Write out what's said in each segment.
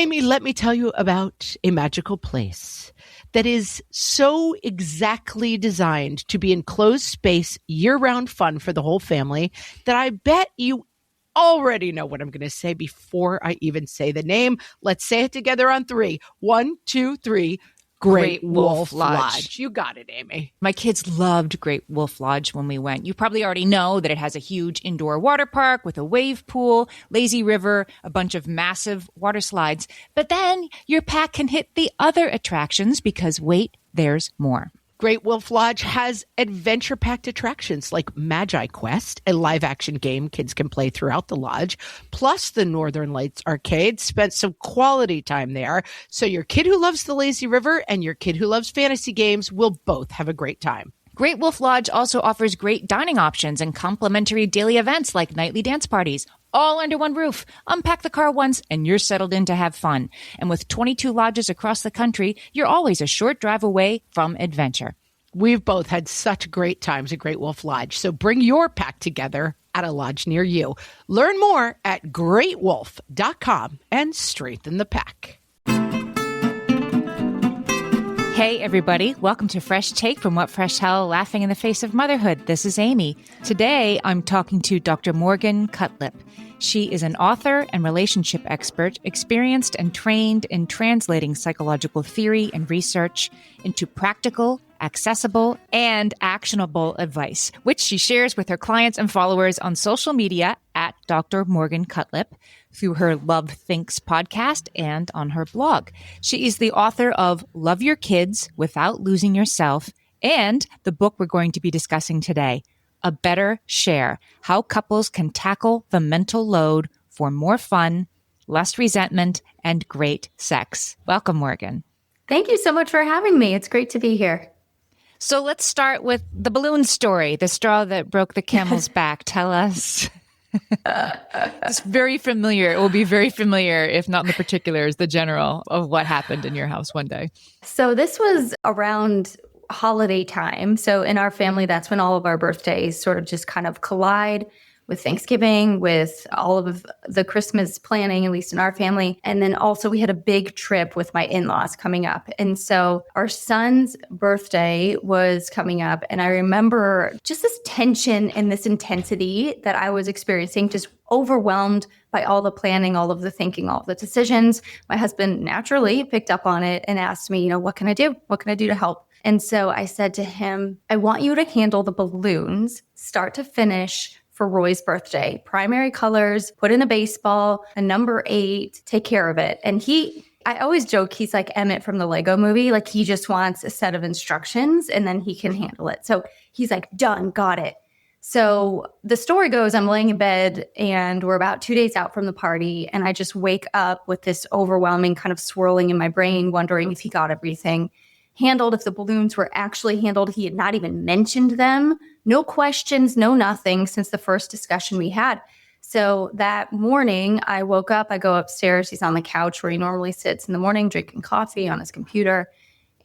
Amy, let me tell you about a magical place that is so exactly designed to be enclosed space, year-round fun for the whole family that I bet you already know what I'm going to say before I even say the name. Let's say it together on 3. 1, 2, 3. Great Wolf Lodge. You got it, Amy. My kids loved Great Wolf Lodge when we went. You probably already know that it has a huge indoor water park with a wave pool, lazy river, a bunch of massive water slides. But then your pack can hit the other attractions because wait, there's more. Great Wolf Lodge has adventure-packed attractions like Magi Quest, a live-action game kids can play throughout the lodge, plus the Northern Lights Arcade. Spent some quality time there, so your kid who loves the lazy river and your kid who loves fantasy games will both have a great time. Great Wolf Lodge also offers great dining options and complimentary daily events like nightly dance parties, all under one roof. Unpack the car once and you're settled in to have fun. And with 22 lodges across the country, you're always a short drive away from adventure. We've both had such great times at Great Wolf Lodge, so bring your pack together at a lodge near you. Learn more at greatwolf.com and strengthen the pack. Hey, everybody. Welcome to Fresh Take from What Fresh Hell, Laughing in the Face of Motherhood. This is Amy. Today, I'm talking to Dr. Morgan Cutlip. She is an author and relationship expert, experienced and trained in translating psychological theory and research into practical, accessible, and actionable advice, which she shares with her clients and followers on social media at Dr. Morgan Cutlip, through her Love Thinks podcast and on her blog. She is the author of Love Your Kids Without Losing Yourself and the book we're going to be discussing today, A Better Share, How Couples Can Tackle the Mental Load for More Fun, Less Resentment, and Great Sex. Welcome, Morgan. Thank you so much for having me. It's great to be here. So let's start with the balloon story, the straw that broke the camel's back. Tell us. It's very familiar. It will be very familiar, if not in the particulars, the general of what happened in your house one day. So this was around holiday time. So in our family, that's when all of our birthdays sort of just kind of collide with Thanksgiving, with all of the Christmas planning, at least in our family. And then also we had a big trip with my in-laws coming up. And so our son's birthday was coming up. And I remember just this tension and this intensity that I was experiencing, just overwhelmed by all the planning, all of the thinking, all of the decisions. My husband naturally picked up on it and asked me, what can I do? What can I do to help? And so I said to him, I want you to handle the balloons, start to finish, for Roy's birthday. Primary colors, put in a baseball, a number 8, take care of it. And I always joke, he's like Emmett from the Lego movie. Like he just wants a set of instructions and then he can handle it. So he's like, done, got it. So the story goes, I'm laying in bed and we're about 2 days out from the party. And I just wake up with this overwhelming kind of swirling in my brain, wondering if he got everything handled, if the balloons were actually handled. He had not even mentioned them. No questions, no nothing since the first discussion we had. So that morning I woke up, I go upstairs. He's on the couch where he normally sits in the morning, drinking coffee on his computer.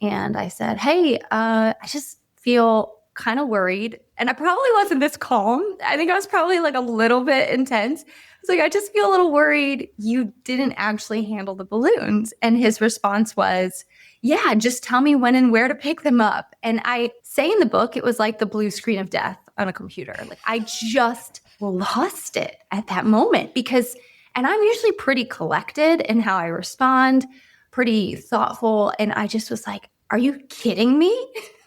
And I said, hey, I just feel kind of worried. And I probably wasn't this calm. I think I was probably like a little bit intense. I was like, I just feel a little worried you didn't actually handle the balloons. And his response was, yeah, just tell me when and where to pick them up. And I say in the book, it was like the blue screen of death on a computer. Like I just lost it at that moment and I'm usually pretty collected in how I respond, pretty thoughtful. And I just was like, are you kidding me?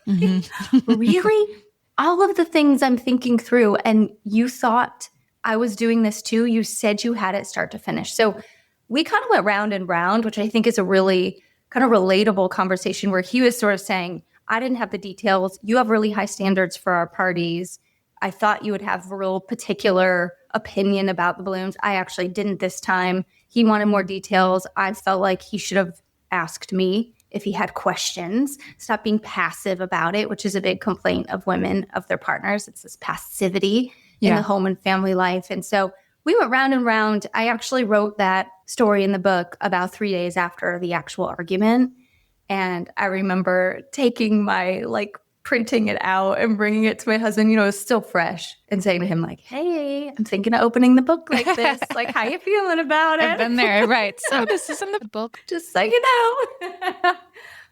Mm-hmm. Really? All of the things I'm thinking through, and you thought I was doing this too. You said you had it start to finish. So we kind of went round and round, which I think is a really kind of relatable conversation where he was sort of saying, I didn't have the details. You have really high standards for our parties. I thought you would have a real particular opinion about the balloons. I actually didn't this time. He wanted more details. I felt like he should have asked me if he had questions. Stop being passive about it, which is a big complaint of women, of their partners. It's this passivity in the home and family life. And so we went round and round. I actually wrote that story in the book about 3 days after the actual argument. And I remember taking my printing it out and bringing it to my husband, it's still fresh, and saying to him like, hey, I'm thinking of opening the book like this. Like, how you feeling about it? I've been there, right? So this isn't the book. Just so you know.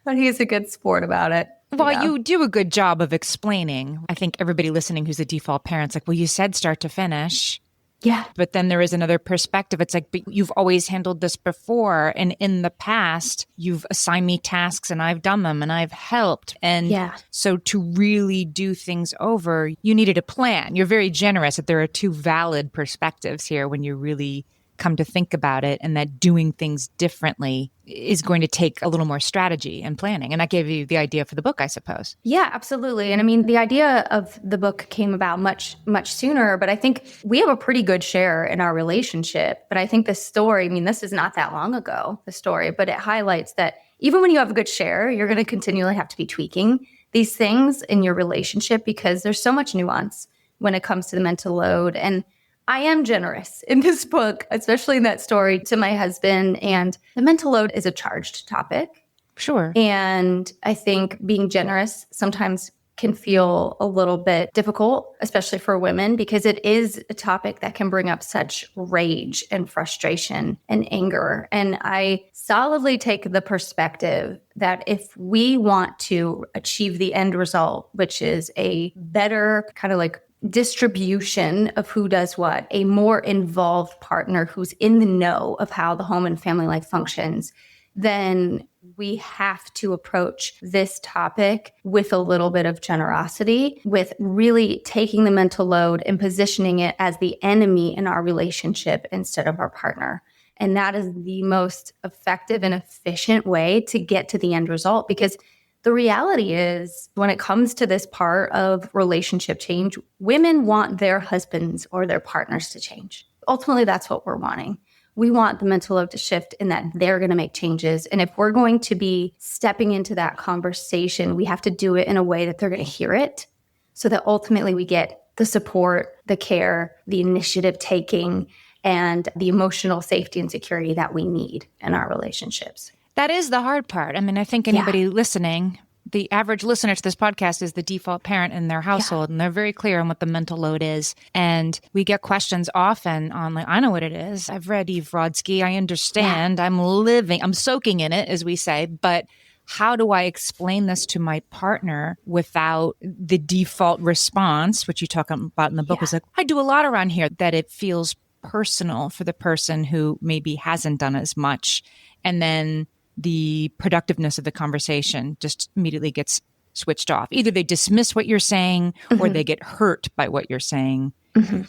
But he's a good sport about it. Well, you do a good job of explaining. I think everybody listening who's a default parent's like, well, you said start to finish. Yeah. But then there is another perspective. It's like, but you've always handled this before. And in the past, you've assigned me tasks and I've done them and I've helped. And so to really do things over, you needed a plan. You're very generous that there are two valid perspectives here when you really come to think about it, and that doing things differently is going to take a little more strategy and planning. And that gave you the idea for the book, I suppose. Yeah, absolutely. And I mean, the idea of the book came about much, much sooner, but I think we have a pretty good share in our relationship. But I think the story, I mean, this is not that long ago, the story, but it highlights that even when you have a good share, you're going to continually have to be tweaking these things in your relationship because there's so much nuance when it comes to the mental load. And I am generous in this book, especially in that story, to my husband. And the mental load is a charged topic. Sure. And I think being generous sometimes can feel a little bit difficult, especially for women, because it is a topic that can bring up such rage and frustration and anger. And I solidly take the perspective that if we want to achieve the end result, which is a better kind of like distribution of who does what, a more involved partner who's in the know of how the home and family life functions, then we have to approach this topic with a little bit of generosity, with really taking the mental load and positioning it as the enemy in our relationship instead of our partner. And that is the most effective and efficient way to get to the end result, because the reality is, when it comes to this part of relationship change, women want their husbands or their partners to change. Ultimately, that's what we're wanting. We want the mental load to shift in that they're going to make changes. And if we're going to be stepping into that conversation, we have to do it in a way that they're going to hear it so that ultimately we get the support, the care, the initiative taking, and the emotional safety and security that we need in our relationships. That is the hard part. I mean, I think anybody listening, the average listener to this podcast is the default parent in their household, and they're very clear on what the mental load is. And we get questions often on like, I know what it is. I've read Eve Brodsky. I understand. I'm soaking in it, as we say, but how do I explain this to my partner without the default response, which you talk about in the book, is like, I do a lot around here, that it feels personal for the person who maybe hasn't done as much. And then the productiveness of the conversation just immediately gets switched off. Either they dismiss what you're saying or they get hurt by what you're saying.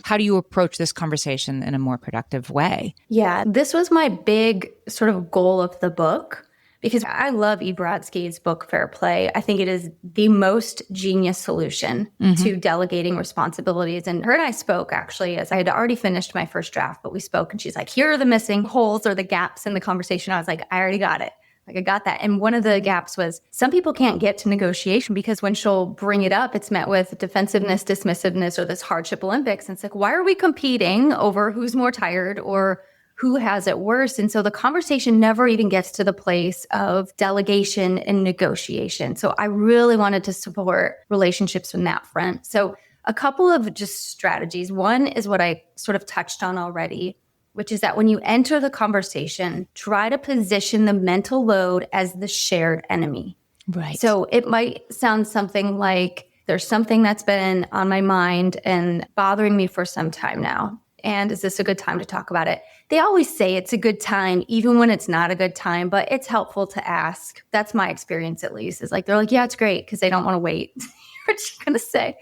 How do you approach this conversation in a more productive way? Yeah, this was my big sort of goal of the book, because I love Eve Brodsky's book, Fair Play. I think it is the most genius solution to delegating responsibilities. And her and I spoke, actually, as I had already finished my first draft, but we spoke and she's like, here are the missing holes or the gaps in the conversation. I was like, I already got it. Like, I got that. And one of the gaps was some people can't get to negotiation because when she'll bring it up, it's met with defensiveness, dismissiveness, or this hardship Olympics. And it's like, why are we competing over who's more tired or who has it worse? And so the conversation never even gets to the place of delegation and negotiation. So I really wanted to support relationships from that front. So a couple of just strategies. One is what I sort of touched on already, which is that when you enter the conversation, try to position the mental load as the shared enemy. Right. So it might sound something like, there's something that's been on my mind and bothering me for some time now. And is this a good time to talk about it? They always say it's a good time, even when it's not a good time, but it's helpful to ask. That's my experience, at least. Is like, they're like, yeah, it's great, because they don't want to wait. What you going to say?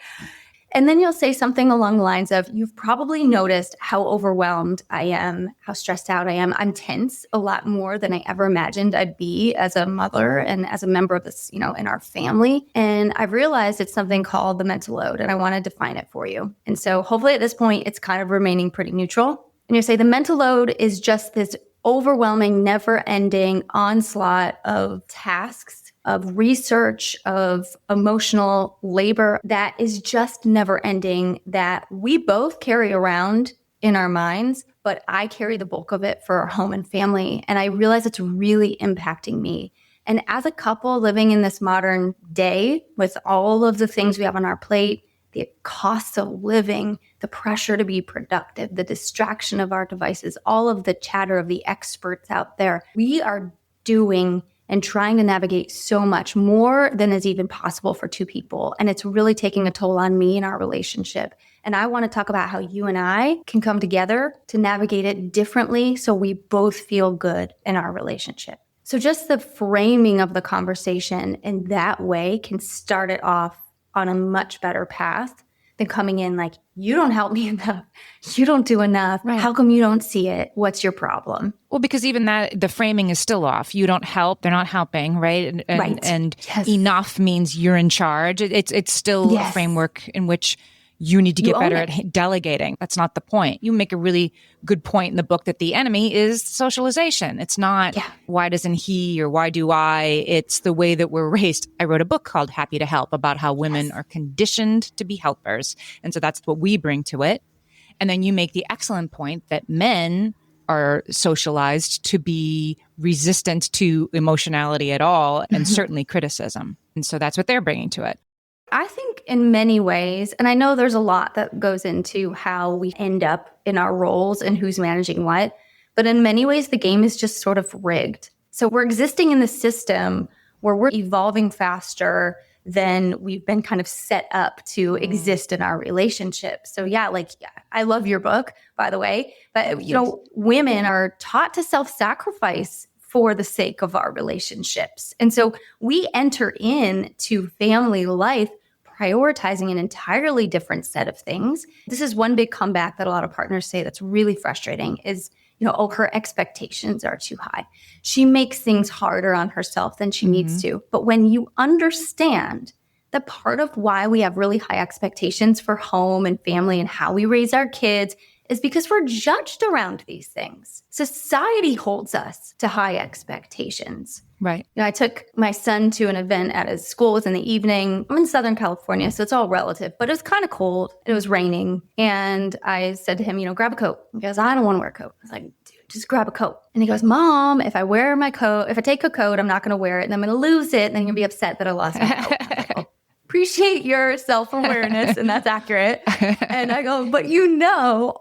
And then you'll say something along the lines of, you've probably noticed how overwhelmed I am, how stressed out I am. I'm tense a lot more than I ever imagined I'd be as a mother and as a member of this, in our family. And I've realized it's something called the mental load, and I want to define it for you. And so hopefully at this point, it's kind of remaining pretty neutral. And you say the mental load is just this overwhelming, never-ending onslaught of tasks, of research, of emotional labor that is just never ending, that we both carry around in our minds, but I carry the bulk of it for our home and family. And I realize it's really impacting me. And as a couple living in this modern day with all of the things we have on our plate, the costs of living, the pressure to be productive, the distraction of our devices, all of the chatter of the experts out there, we are doing and trying to navigate so much more than is even possible for two people. And it's really taking a toll on me and our relationship. And I want to talk about how you and I can come together to navigate it differently so we both feel good in our relationship. So just the framing of the conversation in that way can start it off on a much better path than coming in like, you don't help me enough. You don't do enough. Right. How come you don't see it? What's your problem? Well, because even that, the framing is still off. You don't help. They're not helping, right? And Yes. enough means you're in charge. It's still Yes. a framework in which you need to You get own better it. at delegating. That's not the point. You make a really good point in the book that the enemy is socialization. It's not why doesn't he or why do I? It's the way that we're raised. I wrote a book called Happy to Help about how women are conditioned to be helpers. And so that's what we bring to it. And then you make the excellent point that men are socialized to be resistant to emotionality at all and certainly criticism. And so that's what they're bringing to it. I think in many ways, and I know there's a lot that goes into how we end up in our roles and who's managing what, but in many ways, the game is just sort of rigged. So we're existing in the system where we're evolving faster than we've been kind of set up to exist in our relationship. So I love your book, by the way, but women are taught to self-sacrifice for the sake of our relationships. And so we enter into family life prioritizing an entirely different set of things. This is one big comeback that a lot of partners say that's really frustrating is, her expectations are too high. She makes things harder on herself than she needs to. But when you understand that part of why we have really high expectations for home and family and how we raise our kids is because we're judged around these things. Society holds us to high expectations. Right. I took my son to an event at his school. It was in the evening. I'm in Southern California, so it's all relative, but it was kind of cold. It was raining. And I said to him, grab a coat. He goes, I don't want to wear a coat. I was like, dude, just grab a coat. And he goes, Mom, if I take a coat, I'm not going to wear it and I'm going to lose it. And then you're going to be upset that I lost my coat. I was like, appreciate your self-awareness, and that's accurate. And I go, but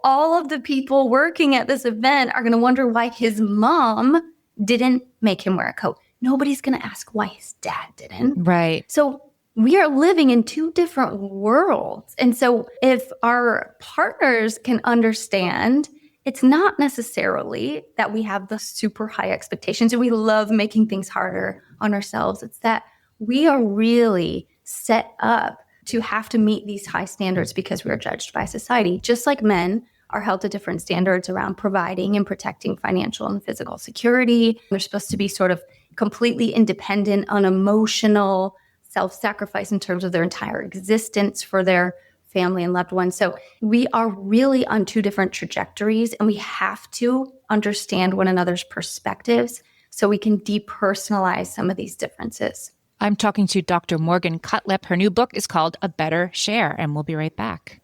all of the people working at this event are going to wonder why his mom didn't make him wear a coat. Nobody's going to ask why his dad didn't. Right. So we are living in two different worlds. And so if our partners can understand, it's not necessarily that we have the super high expectations and we love making things harder on ourselves. It's that we are really set up to have to meet these high standards because we are judged by society, just like men are held to different standards around providing and protecting financial and physical security. They're supposed to be sort of completely independent, unemotional, self-sacrifice in terms of their entire existence for their family and loved ones. So we are really on two different trajectories, and we have to understand one another's perspectives so we can depersonalize some of these differences. I'm talking to Dr. Morgan Cutlip. Her new book is called A Better Share, and we'll be right back.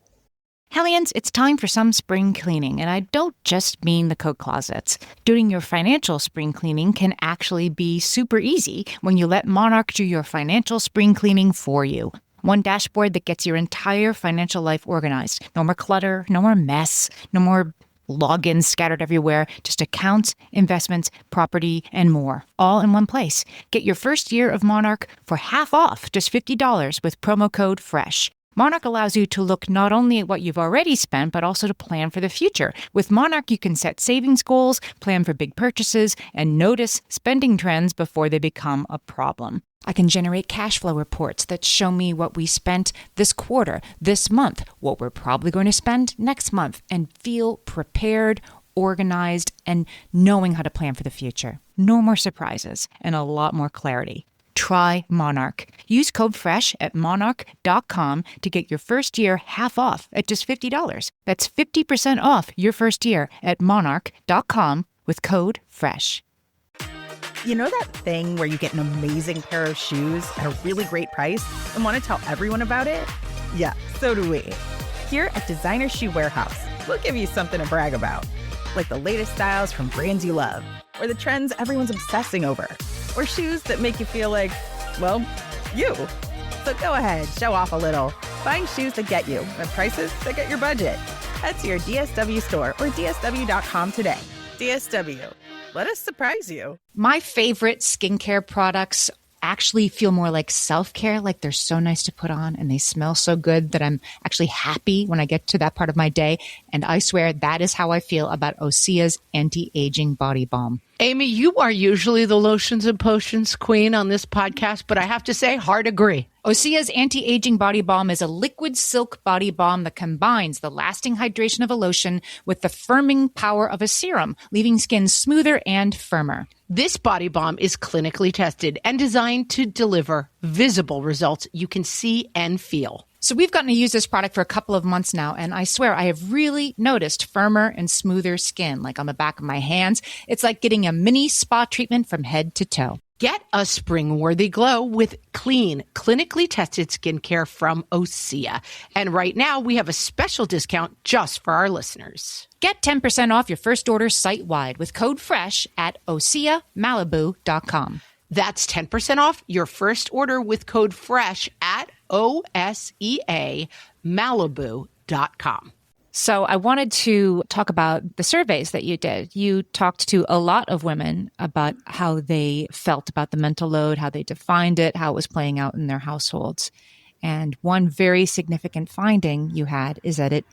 Hellions, it's time for some spring cleaning, and I don't just mean the coat closets. Doing your financial spring cleaning can actually be super easy when you let Monarch do your financial spring cleaning for you. One dashboard that gets your entire financial life organized. No more clutter, no more mess, no more logins scattered everywhere, just accounts, investments, property, and more, all in one place. Get your first year of Monarch for half off, just $50 with promo code FRESH. Monarch allows you to look not only at what you've already spent, but also to plan for the future. With Monarch, you can set savings goals, plan for big purchases, and notice spending trends before they become a problem. I can generate cash flow reports that show me what we spent this quarter, this month, what we're probably going to spend next month, and feel prepared, organized, and knowing how to plan for the future. No more surprises and a lot more clarity. Try Monarch. Use code FRESH at monarch.com to get your first year half off at just $50. That's 50% off your first year at monarch.com with code FRESH. You know that thing where you get an amazing pair of shoes at a really great price and want to tell everyone about it? Yeah, so do we. Here at Designer Shoe Warehouse, we'll give you something to brag about, like the latest styles from brands you love, or the trends everyone's obsessing over. or shoes that make you feel like, well, you. So go ahead, show off a little. Find shoes that get you at prices that get your budget. Head to your DSW store or DSW.com today. DSW, let us surprise you. My favorite skincare products actually feel more like self-care, like they're so nice to put on and they smell so good that I'm actually happy when I get to that part of my day. And I swear that is how I feel about Osea's anti-aging body balm. Amy, you are usually the lotions and potions queen on this podcast, but I have to say, hard agree. Osea's anti-aging body balm is a liquid silk body balm that combines the lasting hydration of a lotion with the firming power of a serum, leaving skin smoother and firmer. This body balm is clinically tested and designed to deliver visible results you can see and feel. So we've gotten to use this product for a couple of months now, and I swear I have really noticed firmer and smoother skin, like on the back of my hands. It's like getting a mini spa treatment from head to toe. Get a spring-worthy glow with clean, clinically tested skincare from Osea. And right now, we have a special discount just for our listeners. Get 10% off your first order site-wide with code FRESH at OseaMalibu.com. That's 10% off your first order with code FRESH at OSEAMalibu.com. So I wanted to talk about the surveys that you did. You talked to a lot of women about how they felt about the mental load, how they defined it, how it was playing out in their households. And one very significant finding you had is that it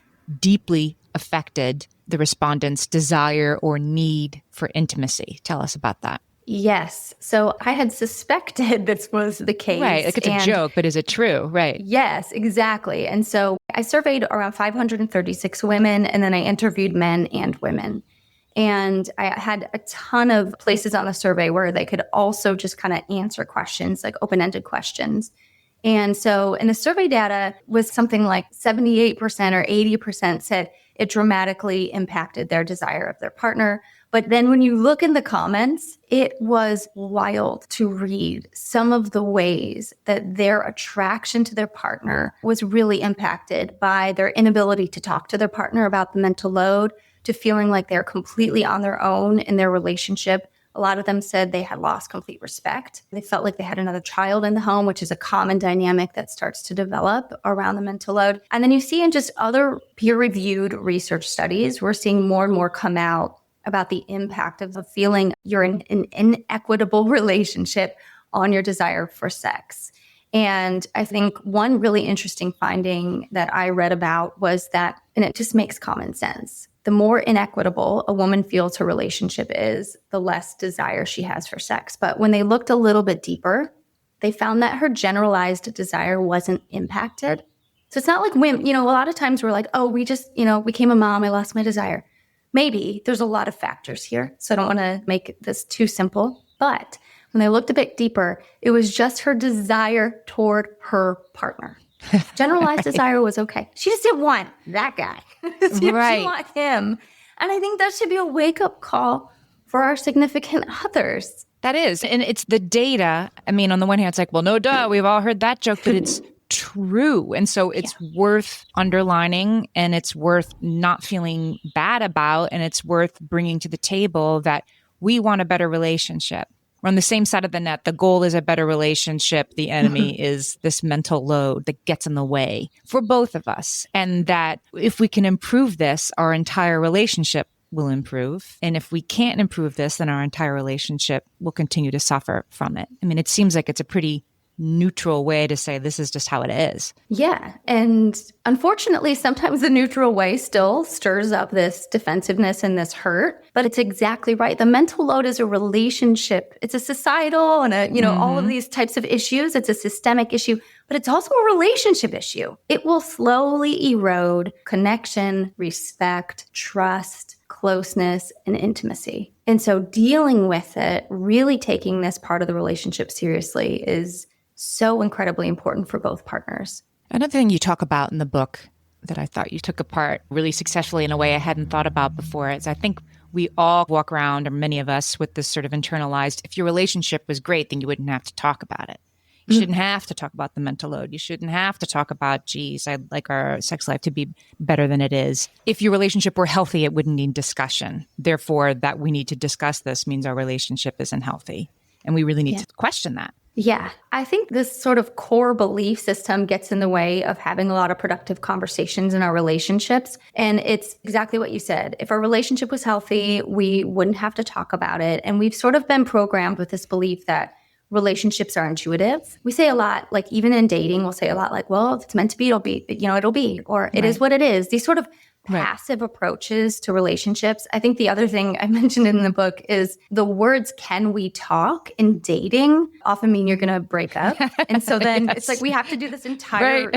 deeply affected the respondents' desire or need for intimacy. Tell us about that. Yes. So I had suspected this was the case. Right. Like it's a joke, but is it true? Right. Yes, exactly. And so I surveyed around 536 women, and then I interviewed men and women. And I had a ton of places on the survey where they could also just kind of answer questions, like open-ended questions. And so in the survey data was something like 78% or 80% said it dramatically impacted their desire of their partner. But then when you look in the comments, it was wild to read some of the ways that their attraction to their partner was really impacted by their inability to talk to their partner about the mental load, to feeling like they're completely on their own in their relationship. A lot of them said they had lost complete respect. They felt like they had another child in the home, which is a common dynamic that starts to develop around the mental load. And then you see in just other peer-reviewed research studies, we're seeing more and more come out about the impact of the feeling you're in an inequitable relationship on your desire for sex. And I think one really interesting finding that I read about was that, and it just makes common sense, the more inequitable a woman feels her relationship is, the less desire she has for sex. But when they looked a little bit deeper, they found that her generalized desire wasn't impacted. So it's not like women, a lot of times we're like, oh, we just, became a mom, I lost my desire. Maybe there's a lot of factors here, so I don't want to make this too simple. But when they looked a bit deeper, it was just her desire toward her partner. Generalized desire was okay. She just didn't want that guy. She want him. And I think that should be a wake-up call for our significant others. That is. And it's the data. I mean, on the one hand, it's like, well, no, duh, we've all heard that joke, but it's true. And so it's worth underlining, and it's worth not feeling bad about, and it's worth bringing to the table that we want a better relationship. We're on the same side of the net. The goal is a better relationship. The enemy is this mental load that gets in the way for both of us. And that if we can improve this, our entire relationship will improve. And if we can't improve this, then our entire relationship will continue to suffer from it. I mean, it seems like it's a pretty neutral way to say this is just how it is. Yeah. And unfortunately, sometimes the neutral way still stirs up this defensiveness and this hurt. But it's exactly right. The mental load is a relationship. It's a societal and all of these types of issues. It's a systemic issue, but it's also a relationship issue. It will slowly erode connection, respect, trust, closeness, and intimacy. And so dealing with it, really taking this part of the relationship seriously is so incredibly important for both partners. Another thing you talk about in the book that I thought you took apart really successfully in a way I hadn't thought about before is I think we all walk around, or many of us, with this sort of internalized, if your relationship was great, then you wouldn't have to talk about it. You shouldn't have to talk about the mental load. You shouldn't have to talk about, geez, I'd like our sex life to be better than it is. If your relationship were healthy, it wouldn't need discussion. Therefore, that we need to discuss this means our relationship isn't healthy. And we really need to question that. Yeah, I think this sort of core belief system gets in the way of having a lot of productive conversations in our relationships. And it's exactly what you said. If our relationship was healthy, we wouldn't have to talk about it. And we've sort of been programmed with this belief that relationships are intuitive. We say a lot, like even in dating, we'll say a lot like, well, if it's meant to be, it'll be, it'll be, or it is what it is. These sort of passive approaches to relationships. I think the other thing I mentioned in the book is the words "can we talk" in dating often mean you're going to break up. And so then it's like we have to do this entire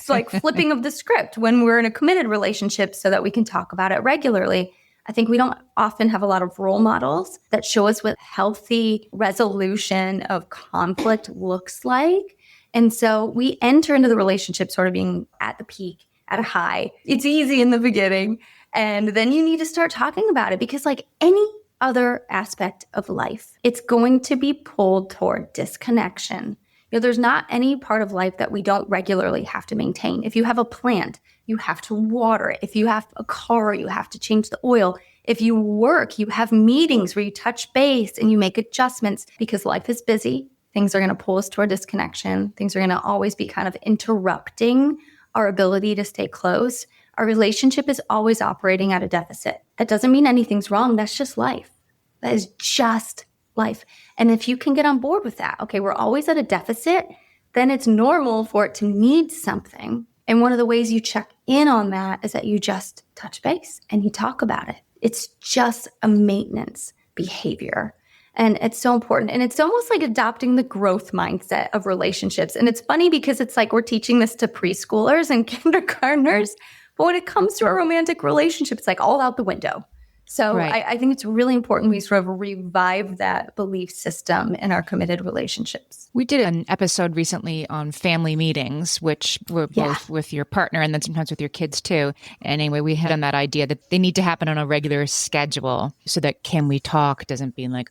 like flipping of the script when we're in a committed relationship so that we can talk about it regularly. I think we don't often have a lot of role models that show us what healthy resolution of conflict looks like. And so we enter into the relationship sort of being at the peak, at a high. It's easy in the beginning. And then you need to start talking about it because like any other aspect of life, it's going to be pulled toward disconnection. There's not any part of life that we don't regularly have to maintain. If you have a plant, you have to water it. If you have a car, you have to change the oil. If you work, you have meetings where you touch base and you make adjustments because life is busy. Things are going to pull us toward disconnection. Things are going to always be kind of interrupting our ability to stay close. Our relationship is always operating at a deficit. That doesn't mean anything's wrong. That's just life. That is just life. And if you can get on board with that, okay, we're always at a deficit, then it's normal for it to need something. And one of the ways you check in on that is that you just touch base and you talk about it. It's just a maintenance behavior. And it's so important. And it's almost like adopting the growth mindset of relationships. And it's funny because it's like we're teaching this to preschoolers and kindergartners. But when it comes to a romantic relationship, it's like all out the window. So I think it's really important we sort of revive that belief system in our committed relationships. We did an episode recently on family meetings, which were both with your partner and then sometimes with your kids too. And anyway, we had on that idea that they need to happen on a regular schedule so that can we talk doesn't be like,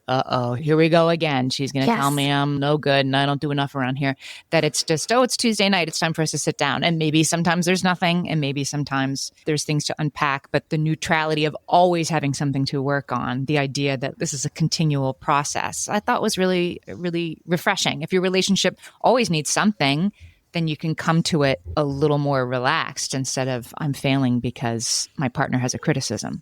here we go again. She's going to tell me I'm no good and I don't do enough around here. That it's just, it's Tuesday night. It's time for us to sit down. And maybe sometimes there's nothing and maybe sometimes there's things to unpack. But the neutrality of always having something to work on, the idea that this is a continual process, I thought was really, really refreshing. If your relationship always needs something, then you can come to it a little more relaxed instead of I'm failing because my partner has a criticism.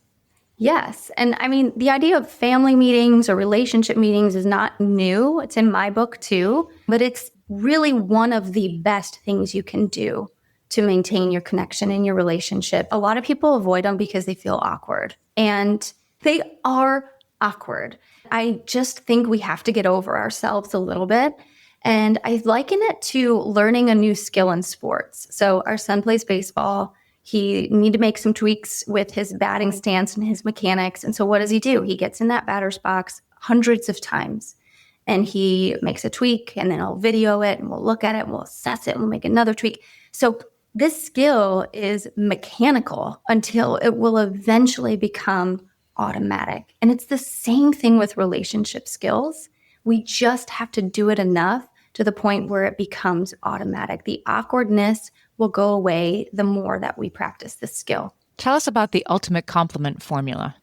Yes. And I mean, the idea of family meetings or relationship meetings is not new. It's in my book too, but it's really one of the best things you can do to maintain your connection in your relationship. A lot of people avoid them because they feel awkward, and they are awkward. I just think we have to get over ourselves a little bit. And I liken it to learning a new skill in sports. So our son plays baseball. He need to make some tweaks with his batting stance and his mechanics. And so what does he do? He gets in that batter's box hundreds of times and he makes a tweak, and then I'll video it and we'll look at it and we'll assess it and we'll make another tweak. So this skill is mechanical until it will eventually become automatic. And it's the same thing with relationship skills. We just have to do it enough to the point where it becomes automatic. The awkwardness will go away the more that we practice this skill. Tell us about the ultimate compliment formula.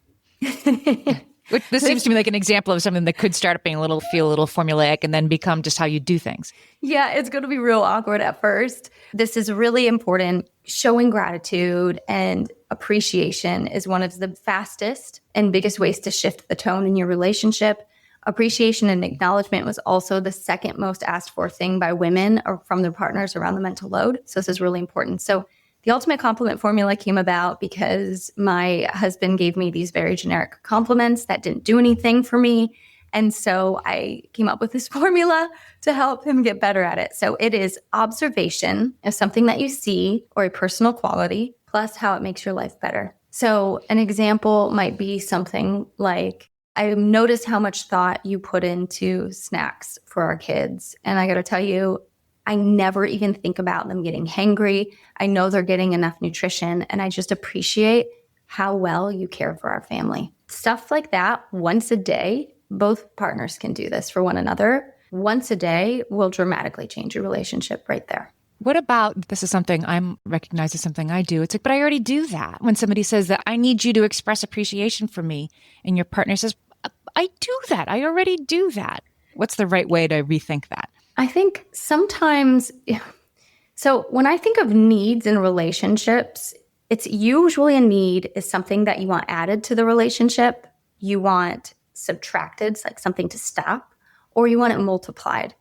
This seems to me like an example of something that could start being feel a little formulaic and then become just how you do things. Yeah, it's going to be real awkward at first. This is really important. Showing gratitude and appreciation is one of the fastest and biggest ways to shift the tone in your relationship. Appreciation and acknowledgement was also the second most asked for thing by women or from their partners around the mental load. So this is really important. So the ultimate compliment formula came about because my husband gave me these very generic compliments that didn't do anything for me. And so I came up with this formula to help him get better at it. So it is observation of something that you see or a personal quality, plus how it makes your life better. So an example might be something like, I noticed how much thought you put into snacks for our kids. And I got to tell you, I never even think about them getting hangry. I know they're getting enough nutrition, and I just appreciate how well you care for our family. Stuff like that, once a day, both partners can do this for one another. Once a day will dramatically change your relationship right there. What about, this is something I'm recognized as something I do. It's like, but I already do that. When somebody says that I need you to express appreciation for me, and your partner says, I do that. I already do that. What's the right way to rethink that? I think sometimes, so when I think of needs in relationships, it's usually a need is something that you want added to the relationship, you want subtracted, it's like something to stop, or you want it multiplied.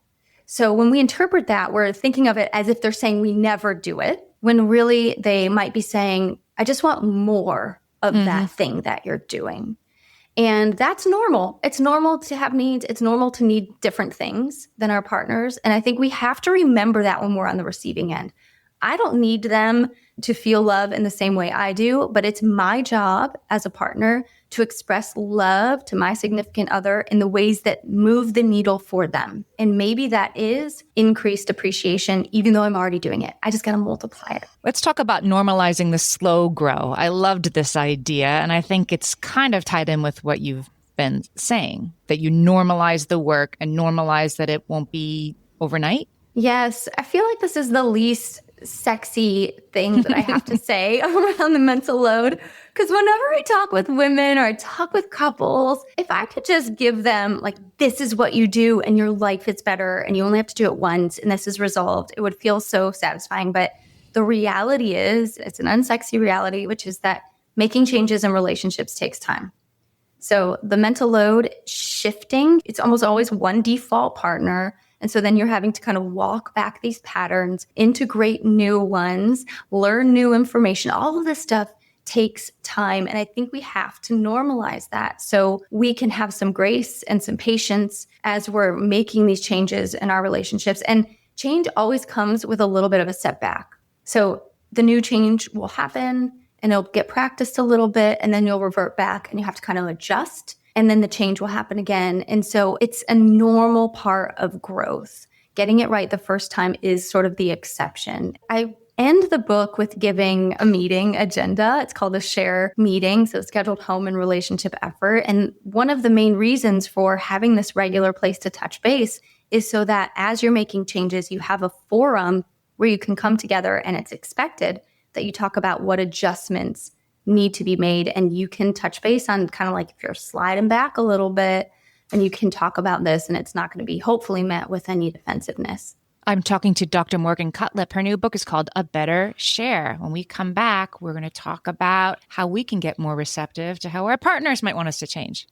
So when we interpret that, we're thinking of it as if they're saying we never do it, when really they might be saying, I just want more of that thing that you're doing. And that's normal. It's normal to have needs. It's normal to need different things than our partners. And I think we have to remember that when we're on the receiving end. I don't need them to feel love in the same way I do, but it's my job as a partner to express love to my significant other in the ways that move the needle for them. And maybe that is increased appreciation, even though I'm already doing it. I just got to multiply it. Let's talk about normalizing the slow grow. I loved this idea, and I think it's kind of tied in with what you've been saying, that you normalize the work and normalize that it won't be overnight. Yes, I feel like this is the least sexy thing that I have to say around the mental load. Because whenever I talk with women or I talk with couples, if I could just give them like, this is what you do and your life is better and you only have to do it once and this is resolved, it would feel so satisfying. But the reality is, it's an unsexy reality, which is that making changes in relationships takes time. So the mental load shifting, it's almost always one default partner. And so then you're having to kind of walk back these patterns, integrate new ones, learn new information. All of this stuff takes time. And I think we have to normalize that so we can have some grace and some patience as we're making these changes in our relationships. And change always comes with a little bit of a setback. So the new change will happen and it'll get practiced a little bit and then you'll revert back and you have to kind of adjust. And then the change will happen again. And so it's a normal part of growth. Getting it right the first time is sort of the exception. I end the book with giving a meeting agenda. It's called a share meeting, so scheduled home and relationship effort. And one of the main reasons for having this regular place to touch base is so that as you're making changes, you have a forum where you can come together and it's expected that you talk about what adjustments need to be made. And you can touch base on kind of like if you're sliding back a little bit and you can talk about this and it's not going to be hopefully met with any defensiveness. I'm talking to Dr. Morgan Cutlip. Her new book is called A Better Share. When we come back, we're going to talk about how we can get more receptive to how our partners might want us to change.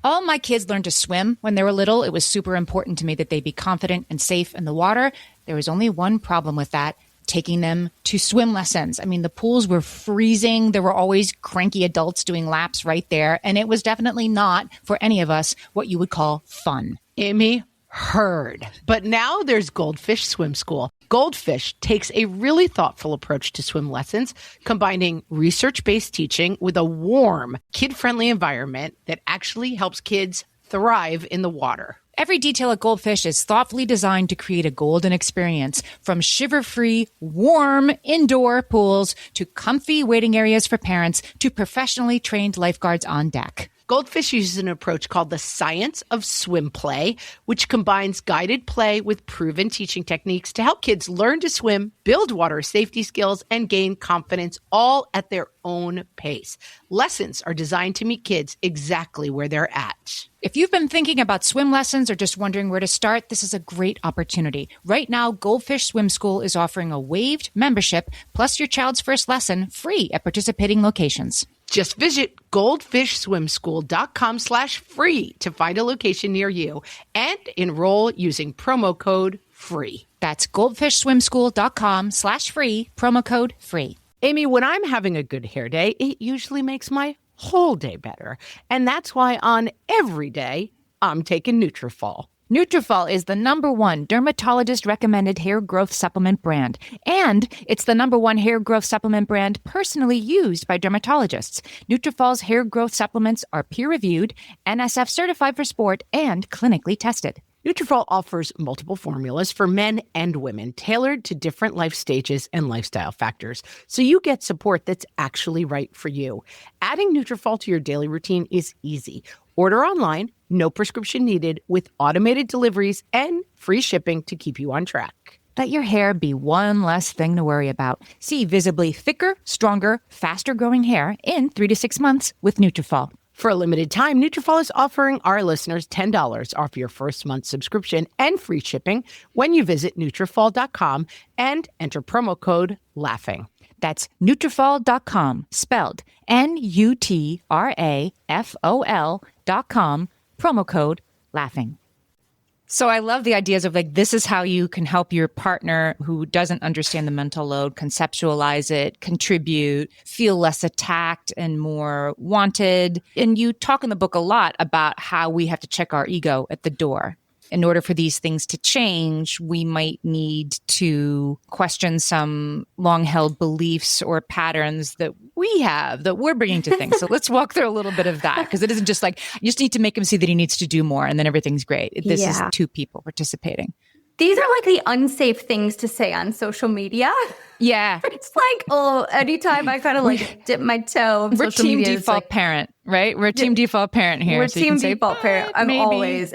All my kids learned to swim when they were little. It was super important to me that they be confident and safe in the water. There was only one problem with that: taking them to swim lessons. I mean, the pools were freezing. There were always cranky adults doing laps right there. And it was definitely not, for any of us, what you would call fun. Amy, heard. But now there's Goldfish Swim School. Goldfish takes a really thoughtful approach to swim lessons, combining research-based teaching with a warm, kid-friendly environment that actually helps kids thrive in the water. Every detail at Goldfish is thoughtfully designed to create a golden experience, from shiver-free, warm indoor pools to comfy waiting areas for parents to professionally trained lifeguards on deck. Goldfish uses an approach called the science of swim play, which combines guided play with proven teaching techniques to help kids learn to swim, build water safety skills, and gain confidence, all at their own pace. Lessons are designed to meet kids exactly where they're at. If you've been thinking about swim lessons or just wondering where to start, this is a great opportunity. Right now, Goldfish Swim School is offering a waived membership plus your child's first lesson free at participating locations. Just visit goldfishswimschool.com/free to find a location near you and enroll using promo code FREE. That's goldfishswimschool.com/free, promo code FREE. Amy, when I'm having a good hair day, it usually makes my whole day better. And that's why on every day, I'm taking Nutrafol. Nutrafol is the #1 dermatologist-recommended hair growth supplement brand. And it's the #1 hair growth supplement brand personally used by dermatologists. Nutrafol's hair growth supplements are peer-reviewed, NSF certified for sport, and clinically tested. Nutrafol offers multiple formulas for men and women, tailored to different life stages and lifestyle factors, so you get support that's actually right for you. Adding Nutrafol to your daily routine is easy. Order online, no prescription needed, with automated deliveries and free shipping to keep you on track. Let your hair be one less thing to worry about. See visibly thicker, stronger, faster-growing hair in 3 to 6 months with Nutrafol. For a limited time, Nutrafol is offering our listeners $10 off your first month subscription and free shipping when you visit Nutrafol.com and enter promo code LAUGHING. That's Nutrafol.com, spelled Nutrafol.com, promo code LAUGHING. So I love the ideas of like, this is how you can help your partner who doesn't understand the mental load conceptualize it, contribute, feel less attacked and more wanted. And you talk in the book a lot about how we have to check our ego at the door. In order for these things to change, we might need to question some long-held beliefs or patterns that we have, that we're bringing to things. So let's walk through a little bit of that, because it isn't just like, you just need to make him see that he needs to do more and then everything's great. This is two people participating. These are like the unsafe things to say on social media. Yeah. It's like, anytime I kind of like dip my toe. We're team default parent, right? We're team default parent here. We're so team default parent. I'm always,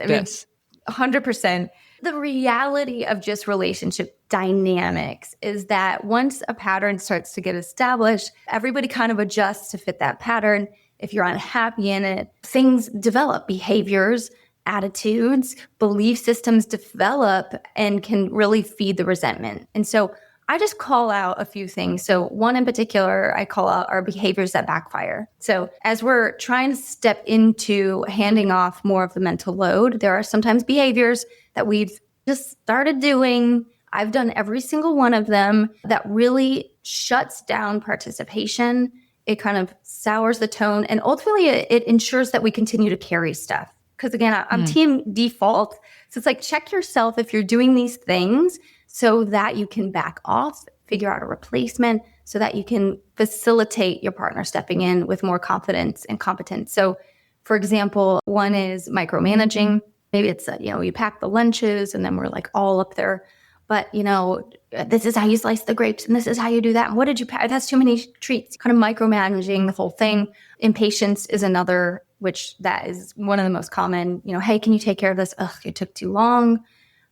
100%. The reality of just relationship dynamics is that once a pattern starts to get established, everybody kind of adjusts to fit that pattern. If you're unhappy in it, things develop, behaviors, attitudes, belief systems develop and can really feed the resentment. And so I just call out a few things. So one in particular, I call out our behaviors that backfire. So as we're trying to step into handing off more of the mental load, there are sometimes behaviors that we've just started doing. I've done every single one of them that really shuts down participation. It kind of sours the tone. And ultimately, it ensures that we continue to carry stuff. Because again, I'm team default. So it's like, check yourself if you're doing these things so that you can back off, figure out a replacement, so that you can facilitate your partner stepping in with more confidence and competence. So for example, one is micromanaging. Maybe it's, you pack the lunches and then we're like all up there. But, this is how you slice the grapes and this is how you do that. And what did you pack? That's too many treats. Kind of micromanaging the whole thing. Impatience is another, which that is one of the most common, hey, can you take care of this? Ugh, it took too long.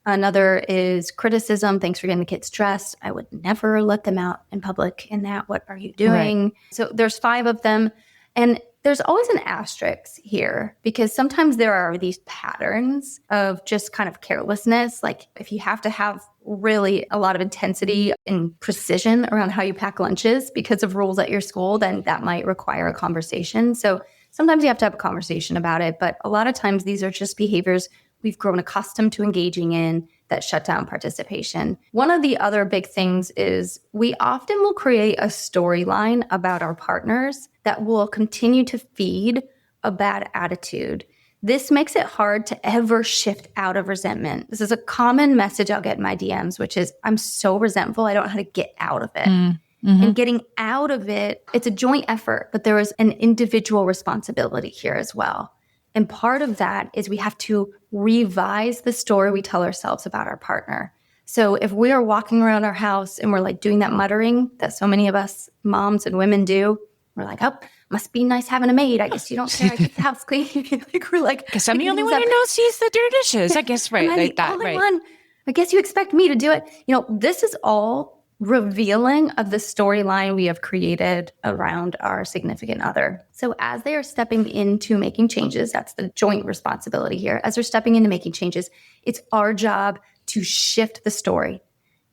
Another is criticism. Thanks for getting the kids dressed. I would never let them out in public in that. What are you doing? Right. So there's 5 of them. And there's always an asterisk here because sometimes there are these patterns of just kind of carelessness. Like if you have to have really a lot of intensity and precision around how you pack lunches because of rules at your school, then that might require a conversation. So sometimes you have to have a conversation about it. But a lot of times these are just behaviors we've grown accustomed to engaging in that shut down participation. One of the other big things is we often will create a storyline about our partners that will continue to feed a bad attitude. This makes it hard to ever shift out of resentment. This is a common message I'll get in my DMs, which is, I'm so resentful, I don't know how to get out of it. Mm-hmm. And getting out of it, it's a joint effort, but there is an individual responsibility here as well. And part of that is we have to revise the story we tell ourselves about our partner. So if we are walking around our house and we're like doing that muttering that so many of us moms and women do, we're like, oh, must be nice having a maid. I guess you don't care. I keep the house clean. We're like, because I'm the only one who knows sees the dirty dishes. I guess, right. Like that, right. One. I guess you expect me to do it. This is all revealing of the storyline we have created around our significant other. So as they are stepping into making changes, that's the joint responsibility here. As they're stepping into making changes, it's our job to shift the story,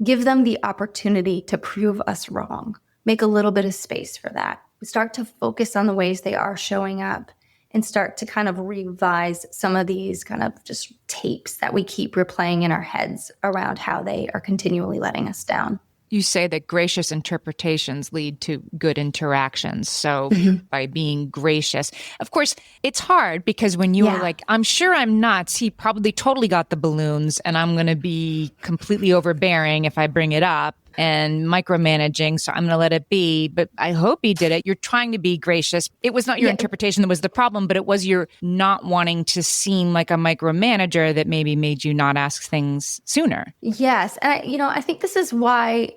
give them the opportunity to prove us wrong, make a little bit of space for that. We start to focus on the ways they are showing up and start to kind of revise some of these kind of just tapes that we keep replaying in our heads around how they are continually letting us down. You say that gracious interpretations lead to good interactions. So by being gracious, of course, it's hard because when you are like, I'm sure I'm nuts, he probably totally got the balloons and I'm going to be completely overbearing if I bring it up and micromanaging. So I'm going to let it be. But I hope he did it. You're trying to be gracious. It was not your interpretation that was the problem, but it was your not wanting to seem like a micromanager that maybe made you not ask things sooner. Yes. And I think this is why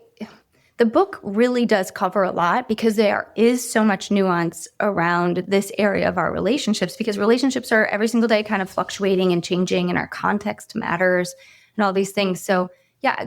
the book really does cover a lot, because there is so much nuance around this area of our relationships, because relationships are every single day kind of fluctuating and changing, and our context matters and all these things. So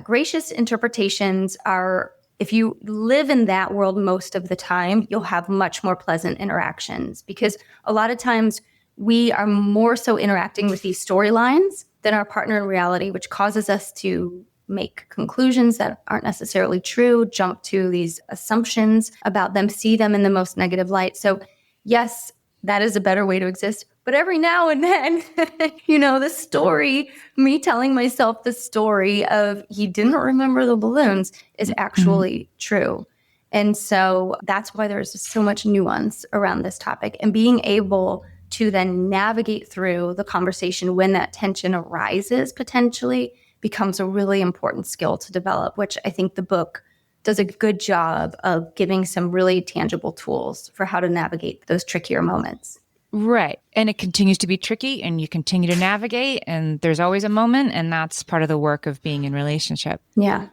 gracious interpretations are if you live in that world most of the time, you'll have much more pleasant interactions, because a lot of times we are more so interacting with these storylines than our partner in reality, which causes us to make conclusions that aren't necessarily true, jump to these assumptions about them, see them in the most negative light. So yes, that is a better way to exist. But every now and then, the story, me telling myself the story of he didn't remember the balloons is actually true. And so that's why there's so much nuance around this topic, and being able to then navigate through the conversation when that tension arises potentially becomes a really important skill to develop, which I think the book does a good job of giving some really tangible tools for how to navigate those trickier moments. Right. And it continues to be tricky, and you continue to navigate, and there's always a moment, and that's part of the work of being in relationship. Yeah.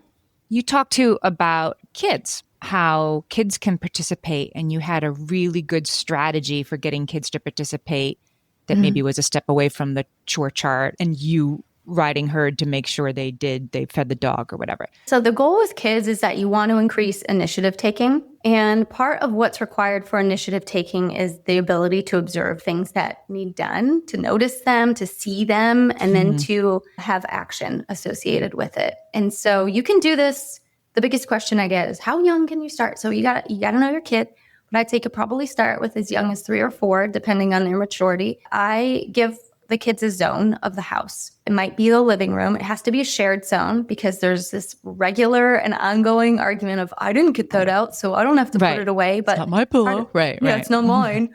You talked too about kids, how kids can participate, and you had a really good strategy for getting kids to participate that maybe was a step away from the chore chart, and you riding herd to make sure they fed the dog or whatever. So the goal with kids is that you want to increase initiative taking. And part of what's required for initiative taking is the ability to observe things that need done, to notice them, to see them, and then to have action associated with it. And so you can do this. The biggest question I get is, how young can you start? So you got to know your kid. But I'd say could probably start with as young as 3 or 4, depending on their maturity. I give the kids a zone of the house. It might be the living room. It has to be a shared zone, because there's this regular and ongoing argument of, I didn't get that out, so I don't have to put it away. But it's not my pillow. Right. Yeah, it's not mine.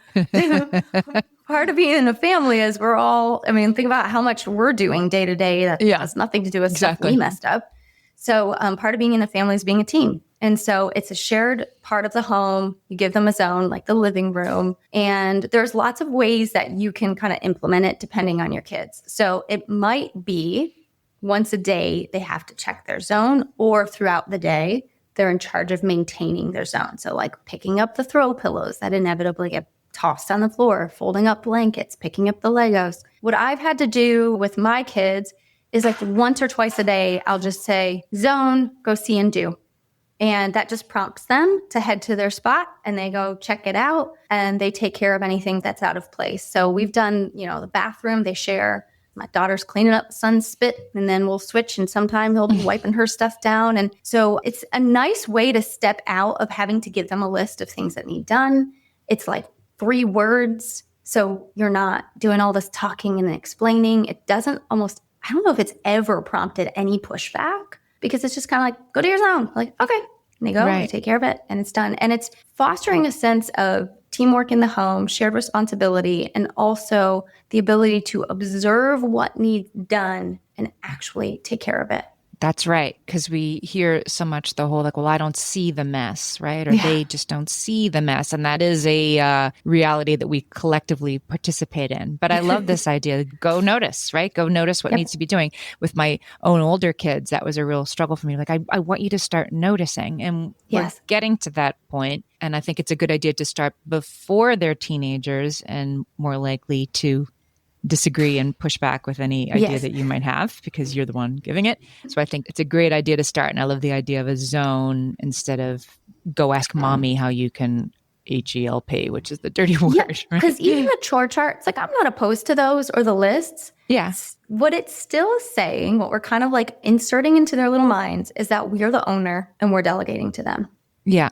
Part of being in a family is we're all, think about how much we're doing day to day that has nothing to do with stuff we messed up. So part of being in a family is being a team. And so it's a shared part of the home. You give them a zone like the living room. And there's lots of ways that you can kind of implement it depending on your kids. So it might be once a day they have to check their zone, or throughout the day they're in charge of maintaining their zone. So like picking up the throw pillows that inevitably get tossed on the floor, folding up blankets, picking up the Legos. What I've had to do with my kids is like once or twice a day, I'll just say, zone, go see and do. And that just prompts them to head to their spot, and they go check it out, and they take care of anything that's out of place. So we've done, the bathroom, they share. My daughter's cleaning up son's spit, and then we'll switch, and sometime he'll be wiping her stuff down. And so it's a nice way to step out of having to give them a list of things that need done. It's like 3 words. So you're not doing all this talking and explaining. It doesn't I don't know if it's ever prompted any pushback, because it's just kind of like, go to your zone. Like, okay. And they go, they take care of it, and it's done. And it's fostering a sense of teamwork in the home, shared responsibility, and also the ability to observe what needs done and actually take care of it. That's right. Because we hear so much the whole like, well, I don't see the mess, right? Or they just don't see the mess. And that is a reality that we collectively participate in. But I love this idea. Go notice, right? Go notice what needs to be doing. With my own older kids, that was a real struggle for me. Like, I want you to start noticing. And we're getting to that point. And I think it's a good idea to start before they're teenagers and more likely to disagree and push back with any idea that you might have, because you're the one giving it. So I think it's a great idea to start. And I love the idea of a zone instead of go ask mommy how you can HELP, which is the dirty word. Yeah, because even the chore charts, like I'm not opposed to those or the lists. Yeah. What it's still saying, what we're kind of like inserting into their little minds is that we're the owner and we're delegating to them. Yeah.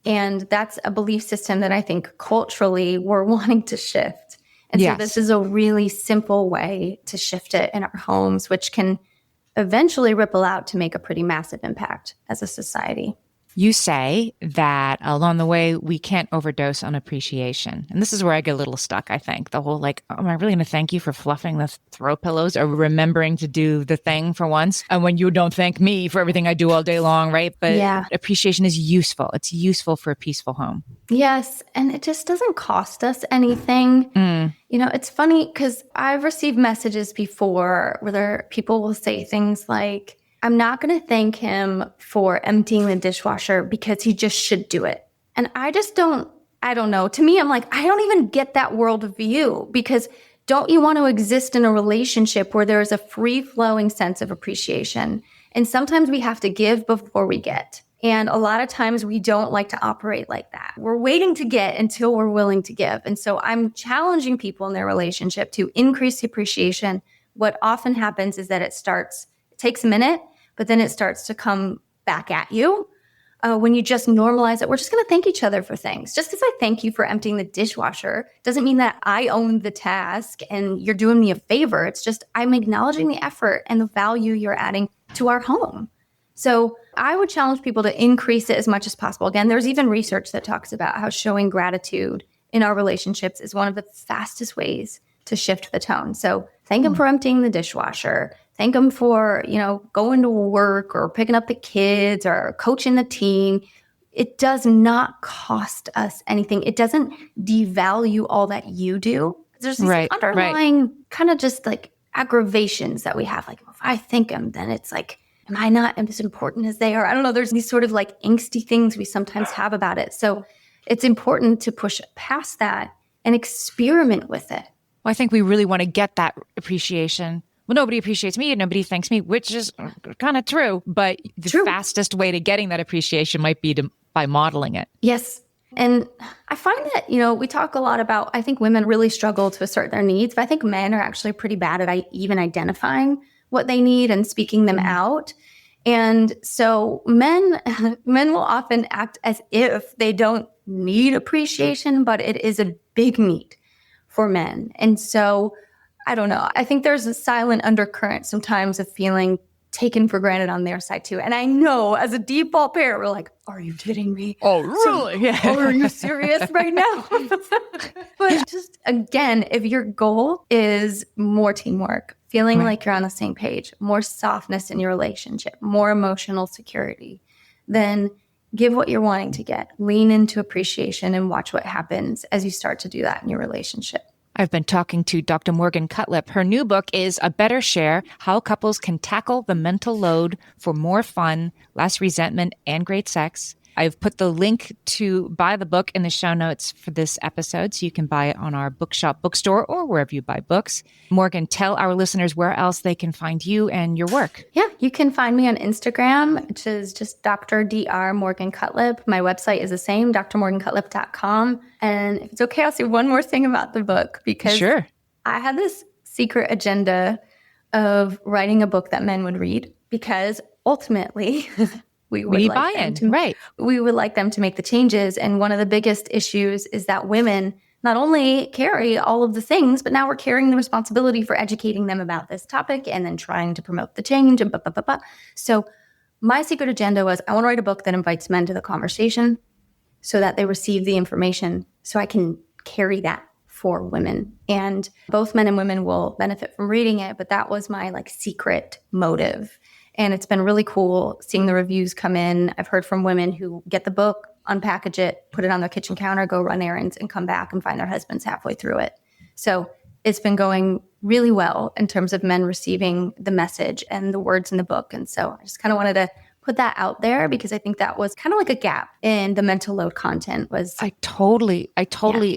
And that's a belief system that I think culturally we're wanting to shift. And so this is a really simple way to shift it in our homes, which can eventually ripple out to make a pretty massive impact as a society. You say that along the way, we can't overdose on appreciation. And this is where I get a little stuck, I think. The whole like, am I really going to thank you for fluffing the throw pillows or remembering to do the thing for once? And when you don't thank me for everything I do all day long, right? But appreciation is useful. It's useful for a peaceful home. Yes. And it just doesn't cost us anything. It's funny because I've received messages before where people will say things like, I'm not going to thank him for emptying the dishwasher because he just should do it. And I don't know. To me, I'm like, I don't even get that worldview, because don't you want to exist in a relationship where there is a free-flowing sense of appreciation? And sometimes we have to give before we get. And a lot of times we don't like to operate like that. We're waiting to get until we're willing to give. And so I'm challenging people in their relationship to increase the appreciation. What often happens is that it takes a minute, but then it starts to come back at you. When you just normalize it, we're just going to thank each other for things. Just as I thank you for emptying the dishwasher doesn't mean that I own the task and you're doing me a favor. It's just I'm acknowledging the effort and the value you're adding to our home. So I would challenge people to increase it as much as possible. Again, there's even research that talks about how showing gratitude in our relationships is one of the fastest ways to shift the tone. So thank them for emptying the dishwasher. Thank them for, going to work or picking up the kids or coaching the team. It does not cost us anything. It doesn't devalue all that you do. There's these underlying kind of just like aggravations that we have. Like, if I thank them, then it's like, am I not as important as they are? I don't know. There's these sort of like angsty things we sometimes have about it. So it's important to push past that and experiment with it. Well, I think we really want to get that appreciation. Well, nobody appreciates me and nobody thanks me, which is kind of true. But the fastest way to getting that appreciation might be by modeling it. Yes. And I find that, we talk a lot about, I think women really struggle to assert their needs, but I think men are actually pretty bad at even identifying what they need and speaking them out. And so men will often act as if they don't need appreciation, but it is a big need for men. And so I don't know. I think there's a silent undercurrent sometimes of feeling taken for granted on their side too. And I know as a default parent, we're like, are you kidding me? Oh, really? Are you serious right now? But just again, if your goal is more teamwork, feeling like you're on the same page, more softness in your relationship, more emotional security, then give what you're wanting to get. Lean into appreciation and watch what happens as you start to do that in your relationship. I've been talking to Dr. Morgan Cutlip. Her new book is A Better Share: How Couples Can Tackle the Mental Load for More Fun, Less Resentment, and Great Sex. I've put the link to buy the book in the show notes for this episode, so you can buy it on our Bookshop bookstore or wherever you buy books. Morgan, tell our listeners where else they can find you and your work. Yeah, you can find me on Instagram, which is just Dr. Morgan Cutlip. My website is the same, drmorgancutlip.com. And if it's okay, I'll say one more thing about the book, because I had this secret agenda of writing a book that men would read, because ultimately we would like them to make the changes. And one of the biggest issues is that women not only carry all of the things, but now we're carrying the responsibility for educating them about this topic and then trying to promote the change and So my secret agenda was, I want to write a book that invites men to the conversation so that they receive the information so I can carry that for women. And both men and women will benefit from reading it, but that was my secret motive. And it's been really cool seeing the reviews come in. I've heard from women who get the book, unpackage it, put it on their kitchen counter, go run errands, and come back and find their husbands halfway through it. So it's been going really well in terms of men receiving the message and the words in the book. And so I just kind of wanted to put that out there, because I think that was kind of like a gap in the mental load content. I totally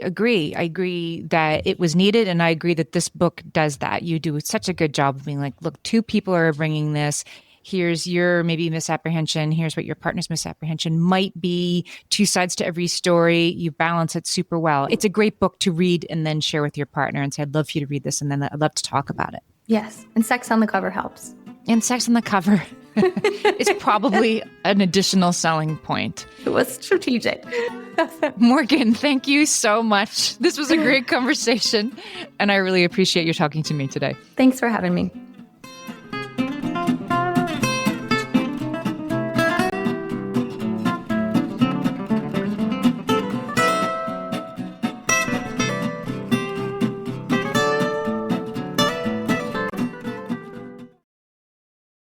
agree. I agree that it was needed. And I agree that this book does that. You do such a good job of being like, look, two people are bringing this. Here's your maybe misapprehension. Here's what your partner's misapprehension might be. Two sides to every story. You balance it super well. It's a great book to read and then share with your partner and say, I'd love for you to read this. And then I'd love to talk about it. Yes. And sex on the cover helps. And sex on the cover is probably an additional selling point. It was strategic. Morgan, thank you so much. This was a great conversation. And I really appreciate you talking to me today. Thanks for having me.